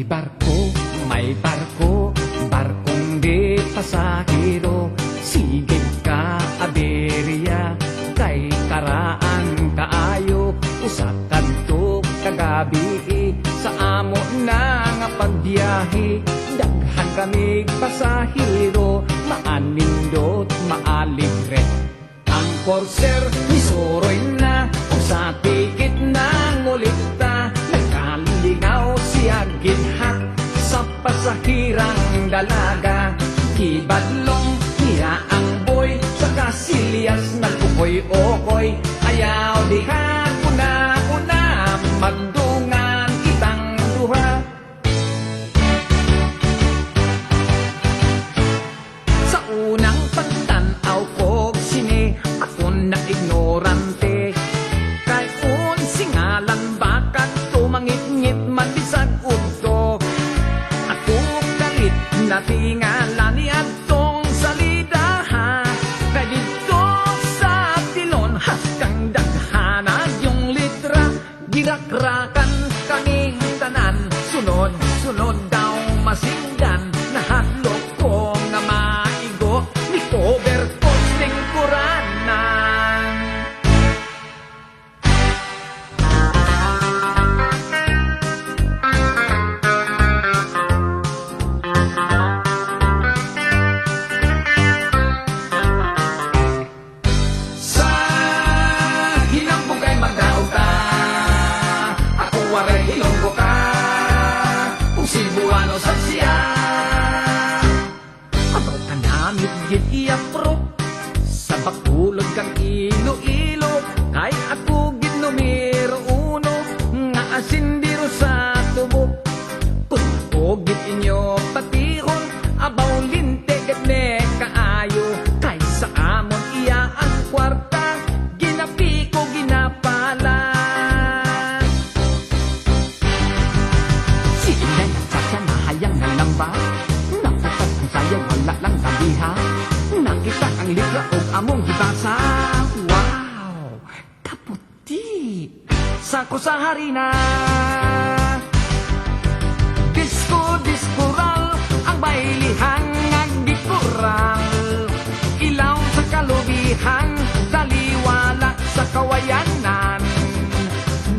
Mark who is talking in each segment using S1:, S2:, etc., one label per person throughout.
S1: May barko, barkong di pasahero. Sigid ka, aberya, kay karaan kaayo. Usa kadto kagabi, sa amo na nga pagbiyahe. Daghan kamig pasahero, maanindot, maalibre. Ang porser, misuroy na, kung sa tikit na ngulita. Nagkalingaw siya ginhak sa pasahirang dalaga. Kibadlong niya ang boy, sa kasilyas nagkukoy-okoy. Ayaw diha una-una, magdungan kitang duha. Sa unang pagtanaw ko sini, ako na ignorante. Kay unsi ngalan bakat tumangit-ngit malisag udto. Ako kalit na tingala ni atong salida ha. Kay dito sa tilon haskang daghana yung litra. Girakrakan kaming tanan, sunod-sunod daw masinggan. Nahatlok ko nga maigo, ni cover posting kuranan. Sa hinambugay magdaog ta, ako waray hilonggo ka. Kung Cebuano sa siya, abaw ka namit gid iapro. Sa bakulod kang ilo-ilo, kay ako gid numero uno. Nga asindiro sa tubo, kung ako gid inyo patihon. Abaw linte gid ne kaayo, kay sa amon iya ang kwarta. Ginapi ko ginapala. Sige na yung tsatsa na hayang na lang ba? Naputat kung sa'yo wala lang sabiha. Nakita ang litra o among gibasa. Wow! Kaputi! Sako sa harina. Disco-discoral ang bailihan nagdikural. Ilaw sa kalubihan, taliwala sa kawayanan.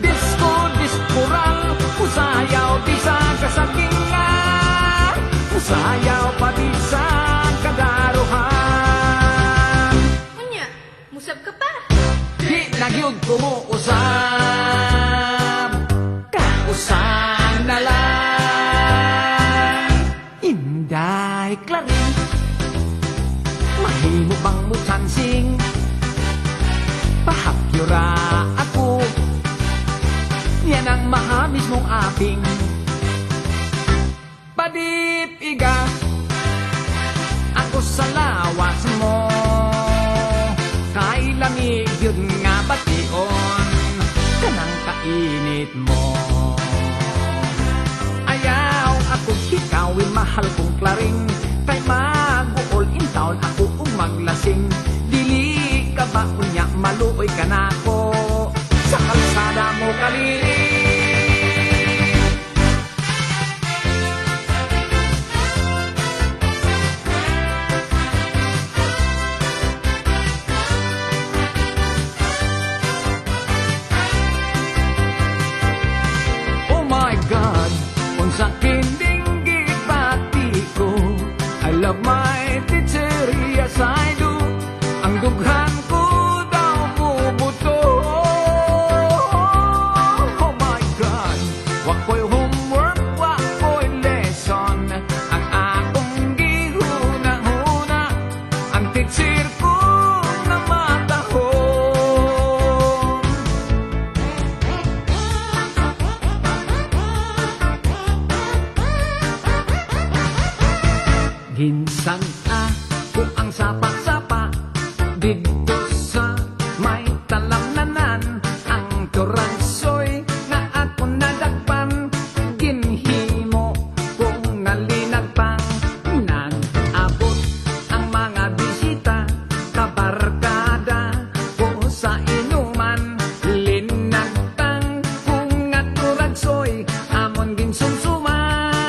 S1: Disco-discoral, usayaw di sa kasagingan. Usayaw pa di sa kadaruhan.
S2: Unya, musab ka pa.
S1: Di nagyod ko mo usab, kausap na lang. Inday Clarin, mahimo bang mo chansing? Pahakyura ako, yan ang mahamis mong aping. Padip iga, ako sa lawas mo. Kay lamig yun nga bation, kanang kainit mo. Ayaw ako hikawin mahal kong klaring. Kay mag-uol in town ako maglasing. Dili ka ba unya maluoy ka na ko sa kalsada mo kaliling. Oh my God, unsa kining gipati ko. I love my teacher, yes I do. Ang dughan ko daw bubuto. Oh my God, wako'y homework, wako'y lesson. Ang akong gihuna-huna, ang teacher ko na matahon. Ginsan ako ang sapa-sapa dito sa may talamnanan. Ang turansoy na ako nadagpan, ginhimo kung nalinagpang. Nag-abot ang mga bisita, kabarkada ko sa inuman. Linagtang kung nga turansoy, amon ginsumsuman.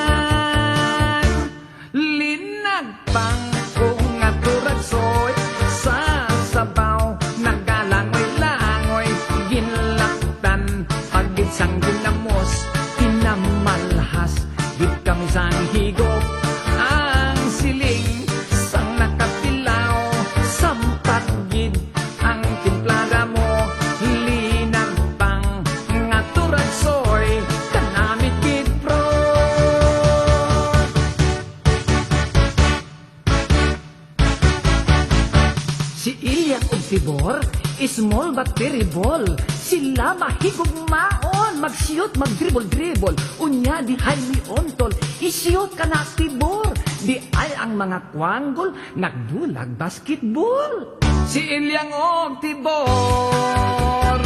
S1: tibor, small but terrible. Sila mahigugmaon, mag-shoot, mag-dribble-dribble. Unya di hay ni ontol, isiyot ka na tibor. Di ay ang mga kwanggol, nagbulag basketball. Si Ilyang og tibor,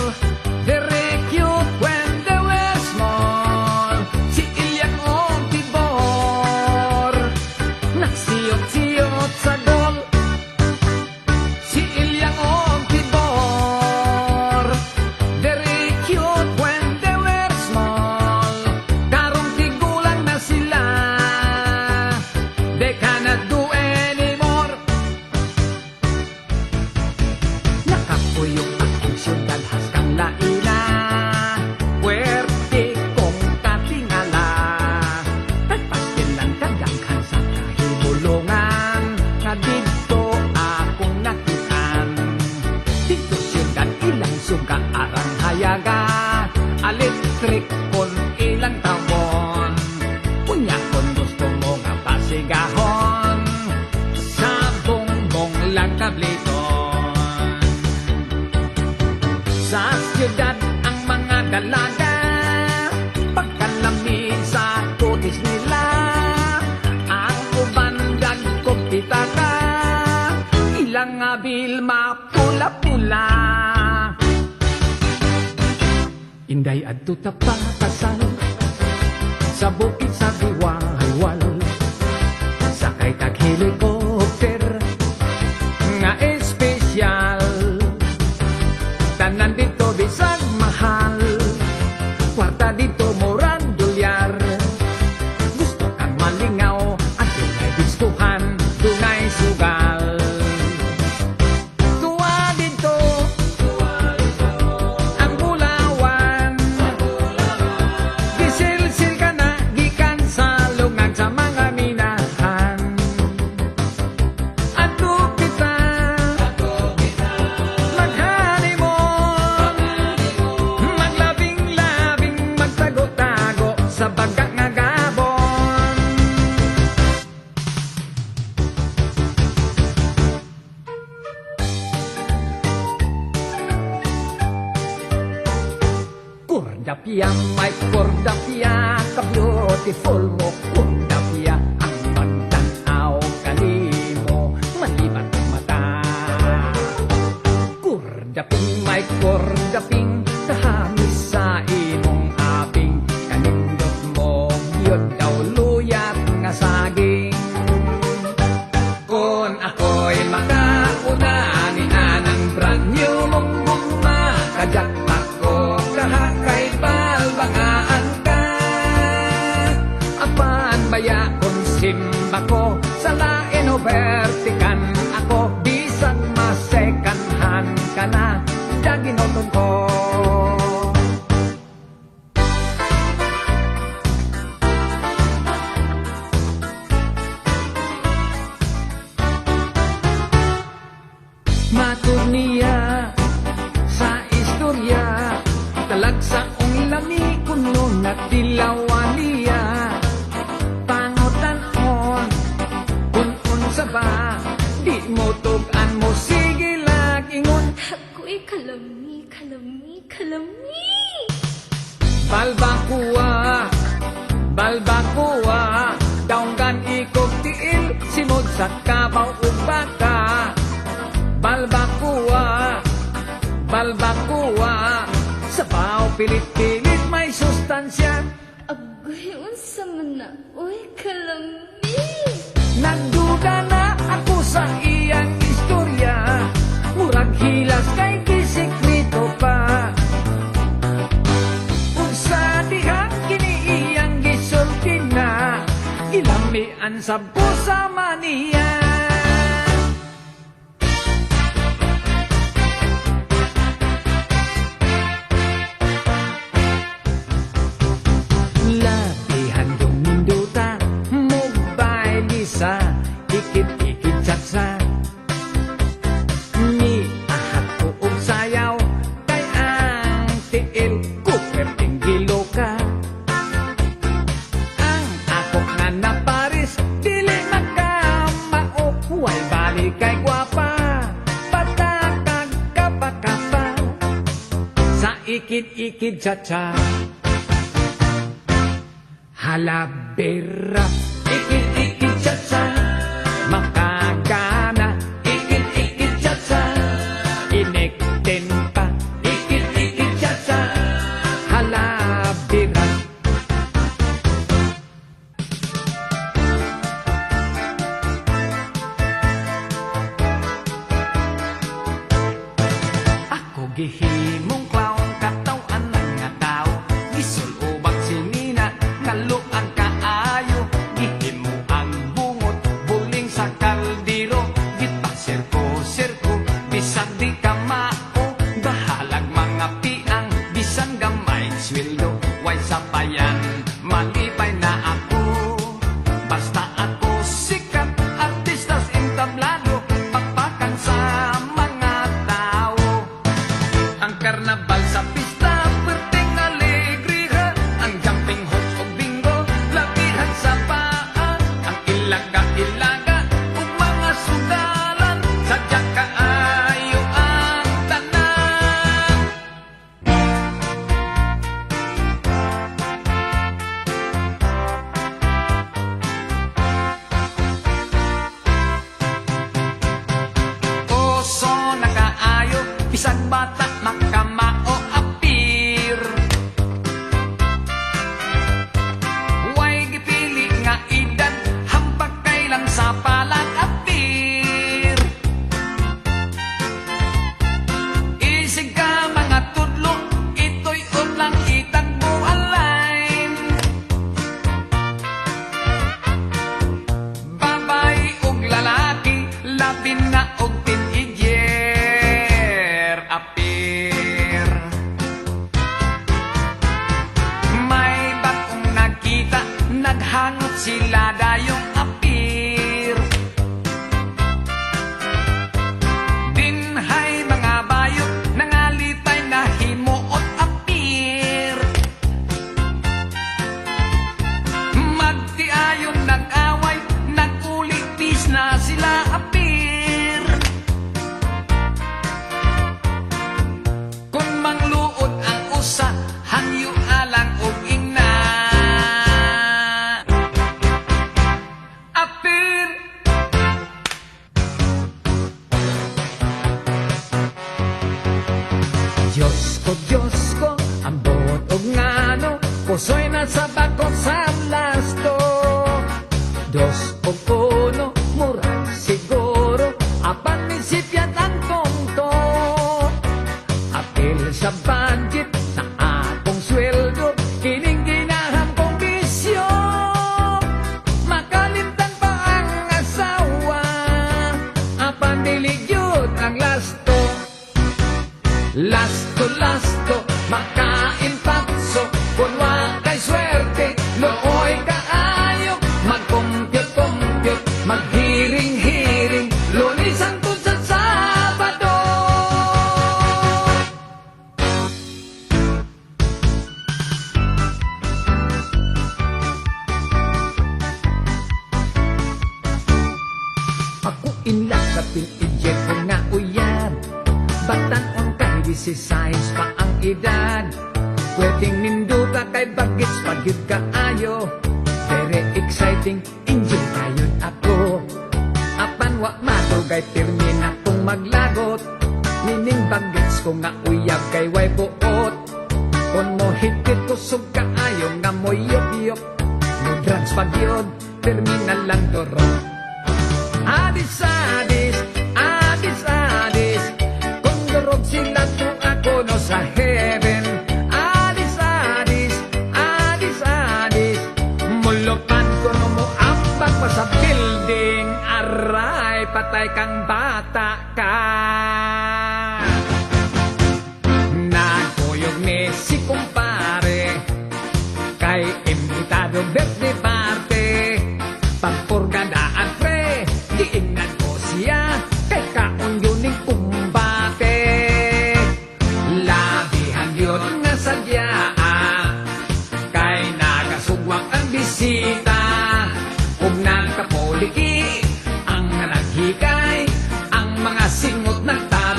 S1: very cute when they were small. Si Ilyang og tibor, nagsiyot-siyot sa gol. Si Ilyang og tibor, very cute when they were small. Karong tigulang na sila, they cannot do anymore. Nakapuyok akong syudad haskang laina, puwerte kong katingala. Tagpastil lang kadanghan sa kahimulungan, nga dito akong nakitaan. Dito syudad ilang suga arang hayaga, electric kon ilang tawon. Punya kon gusto mo nga pasigahon, sa bongbong lang kabliton. Sa siyudad ang mga dalaga, pagkalamig sa kutis nila, ang uban dagkog pitaka, ilang abil mapula-pula. Inday adto ta pakasal, sa bukid sa giwalwal, sakay tag helicopter, nga espesyal. Tanan dito bisag mahal, kwarta dito murag dolyar. Gusto kang malingaw at dunay gustuhan, dunay sugal. Tuwa dito ang bulawan, gisilsil ka na gikan sa lungag sa mga minahan. Ato kita mag-honeymoon, maglabing-labing, magtago-tago sa baga nga gabon. Kordapia, may kordapia, ka-beautiful mo, kordapia, ang magtanaw kanimo, malibat ang mata. Kordaping, may kordaping, kahamis sa imong aping, kanindot mo, yun daw luyat nga saging. Kung ako'y makauna ni anang brand new mong guma, kajak ako kahakay balbangaan ka. Apan baya kung simba ko, sa lain o vertikan ako, bisang masekanhan ka na, daginoton ko. Matur niya sa istorya, talagsaong lami kuno na tilawan niya. Pangotan-on, unsa ba, di mo tugan mo, sige lagingon.
S2: Ako'y kalami, kalami, kalami.
S1: Balbakuwa, balbakuwa, daunggan ikog tiil, simod sa kabaw ug baka. Balbakuwa, balbakuwa, sa baw pilit-pilit may sustansya.
S2: Agoy, unsa man na, uy, kalami.
S1: Nagduda na ako sa iyang istorya, murag hilas kay gisekreto pa. Ug sa dihang kini iyang gisulti na, ilamian sa busa maniya. Labihan yung minduta, mobile isa, ikit-ikit saksa. Ni ahat ko og sayaw, kay ang tiil ko perting gilo ka. Ang ako nga na Paris, dili magkamao ikid-ikid cha-cha. Halabera, ikid-ikid cha-cha. Makagana, ikid-ikid cha-cha. Inekten pa, ikid-ikid cha-cha. Halabera. Ako gihimong clown, katawan ng nga tao. Gisulubak sinina, kaluan kaayo. Gihimo ang bungot, buling sa kaldero. Gipasirko-sirko, bisan di ka mao. Bahalag mga piang, bisan gamay sweldo. Way sapayan, malipay na ako. Basta ako sikat, artistas entablado. Pagpakan sa mga tao. Ang karnabal sa pista, perting alegriha. Ang jumping hoops o bingo, labihan sa paa. Ang ilaga-ilaga, ug mga sudalan. Sadya kaayo ang tanan. Oso na kaayo, bisag bata makamao apir. Way gipili nga edad, hambak kailan sa palag apir. Isig ka mga tudlo, ito'y ulang itagbo align. Babay ug lalaki, labi na og teenager apir. May bagong nakita, naghangot sila dayong apir. Dinhay mga bayot, nangalitay na himuot apir. Magtiayon nag-away, nag-uligpis na sila apir. Kung mangluod ang usa, hangyo alang og ingna. Apir. Diyos ko, ang buot og ngano, puso'y nasa bako sa blasto. Dos o uno, murag siguro, apan nisipyat ang tonto. Apil sa budget, sa akong sweldo, kining ginaham kong bisyo. Makalimtan pa ang asawa, apan diligyod ang lasto. Lasto, makain patso, kung wa kay swerte, looy kaayo. Mag-compute, maghiring-hiring, Lunes hangtod sa Sabado. Ako inlak sa pinijek ko nga uyab. Batan-on kay 16 pa ang edad. Pwedeng nindo ka kay bagets pagyud kaayo. Very exciting, enjoy kayon ako. Apan wa matugay pirmi na kong maglagot. Mining bagets ko nga uyab kay way buot. Kung mo higit kusog kaayo nga mo yop-yop. No drugs pagyod, terminal lang doro. Adis-adis, adis-adis, kung durog sila to ako no sa heaven. Adis-adis, adis-adis, mulupan ko no mo ambak pa sa building. Aray, patay kang bata ka. Nagkuyog ni si kumpare, kay imbitado birthday party. Pagpurgadaan pre, diingnan ko siya, kay kaon yun ning kumbate. Labihan yun nga sadya, kay nagasugwang ang bisita. Kung nagkapoliki, ang naghikay, ang mga singot ng tao.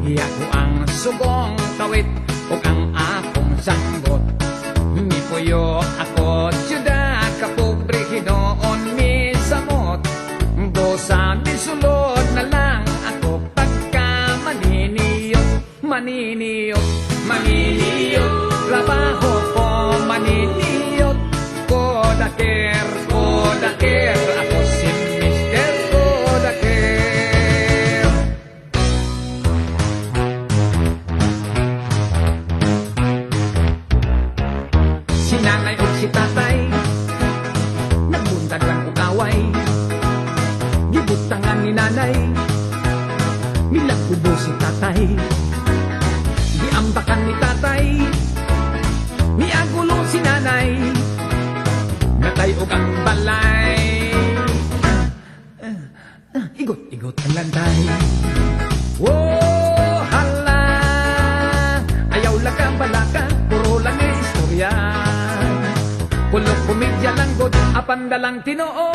S1: Iya ko ang sugong kawit ug ang akong sanggot. Mipuyo ako siyuda ka pobre hinoon mi samot. Dosa mi sulod na lang ako pagka maniniyot, maniniyot, maniniyot. Trabaho ko maniniyot, kodaker, kodaker. Ako si Mr. Kodaker. Si nanay o si tatay nagbuntagan og away. Gibutangan ni nanay milagkubo si tatay. Giambakan ni tatay miagulo si nanay. Natay og ang balay. Igot-igot ang landay. Oh, hala, ayaw lang ka balaka, puro lang ni istorya. Kulok komedya lang god, apan dalang tinoo.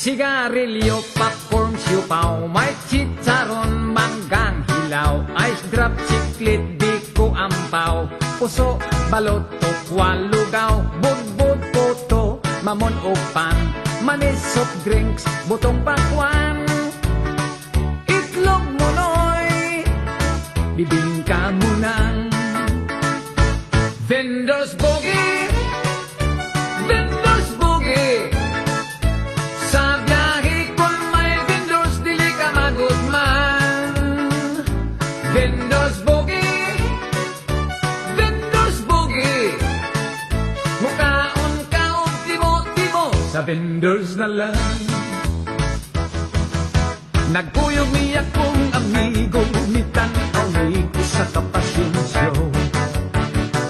S1: Sigarilyo, popcorn, siupaw, may chicharon, manggang hilaw, ice drop, chiclet, di ko ampaw, puso, balot, tokwa, lugaw, budbud, puto, mamon o pan, manis, soft drinks, butong pakwan, itlog monoy, bibingka munang, vendors boogie, vendors boogie. Sa biyahe kung may vendors, dili ka magutman. Vendors boogie, vendors boogie. Mukaon ka o timo-timo, sa vendors na lang. Nagpuyog niya kong amigo, mitanaw ni ko sa kapasensyo.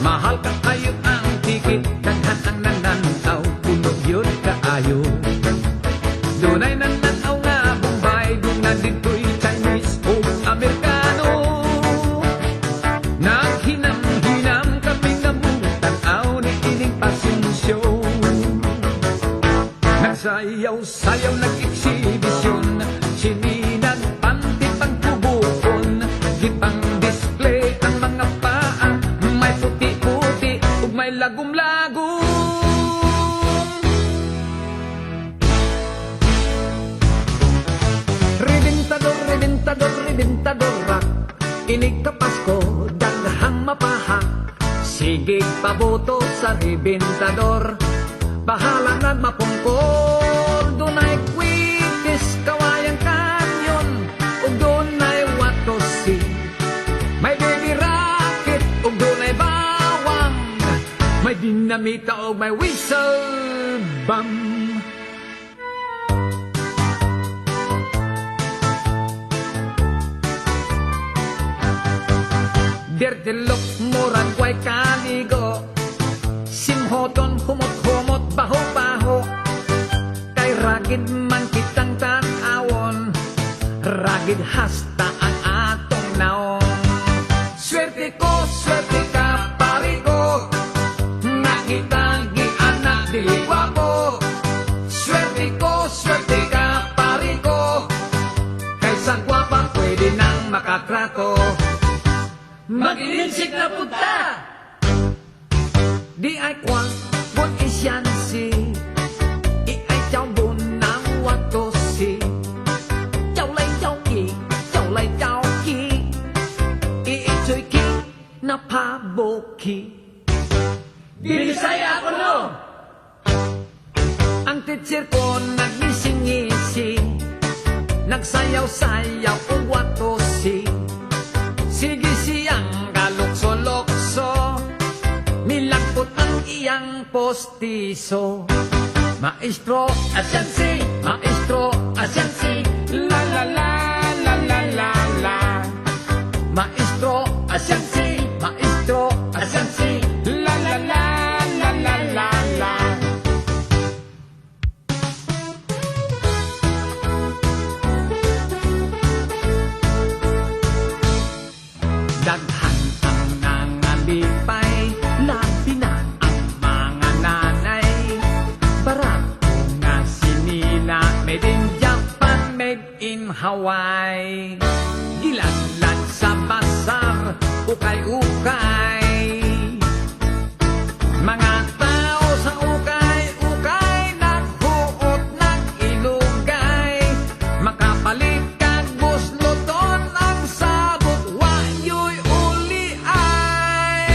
S1: Mahal ka kayo ang tikit, daghan ang nananaw, puno yun kaayo. Dunay nananaw nga Bombay, doon na dito'y Chinese o Amerikano. Naghinam-hinam kami na mutanaw ni ining pasensyo. Nagsayaw-sayaw, nag-eksibisyon, sininag panti pang tubukon. Gipang display ang mga paa, may puti-puti ug may lagom-lagom. Reventador, reventador rock. Inig ka Pasko, daghang mapahak. Sige paboto sa reventador. Bahala na mapungkol. Dunay kwitis, kawayang kanyon. Ug dunay watosi. May baby rocket, ug dunay bawang. May dinamita ug may whistle bomb. Derdelok, murag way kaligo. Simhoton, humot-humot, baho-baho. Kay ragid man kitang tanawon. Ragid hasta ang atong naon. Swerte ka, pari ko. Nakita gianak dili gwapo. Swerte ka, pari ko. Kaysa gwapa, pwede nang makatrato. Mag-ilinsik na punta! Di ay kwang, bun isyansi. I ay chow bun ng watosi. Chow lay chow ki. I ichoy ki na paboki. Binisaya ako no! Ang teacher ko nagnising-ngisi. Nagsayaw-sayaw o watosi. Sige siyang kalukso-lokso, milagpot ang iyang postiso. Maestro, asyansi, la la la la la la la. Maestro, asyansi, la la la la la la la. Daghan haway. Gilanlan sa basar, ukay-ukay. Mga tao sa ukay-ukay, naghuot ng ilugay. Makapalit kag busloton ang sabot, wayo'y uli ay.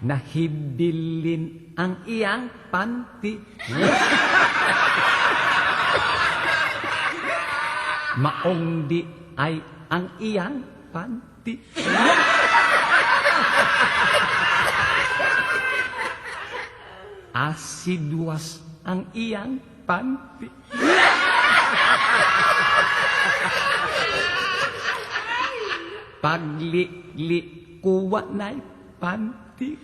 S1: Nahibilin ang iyang panty. Maong di ay ang iyang panty. Asidwas ang iyang panty. Pagli-li kuwa na'y panty.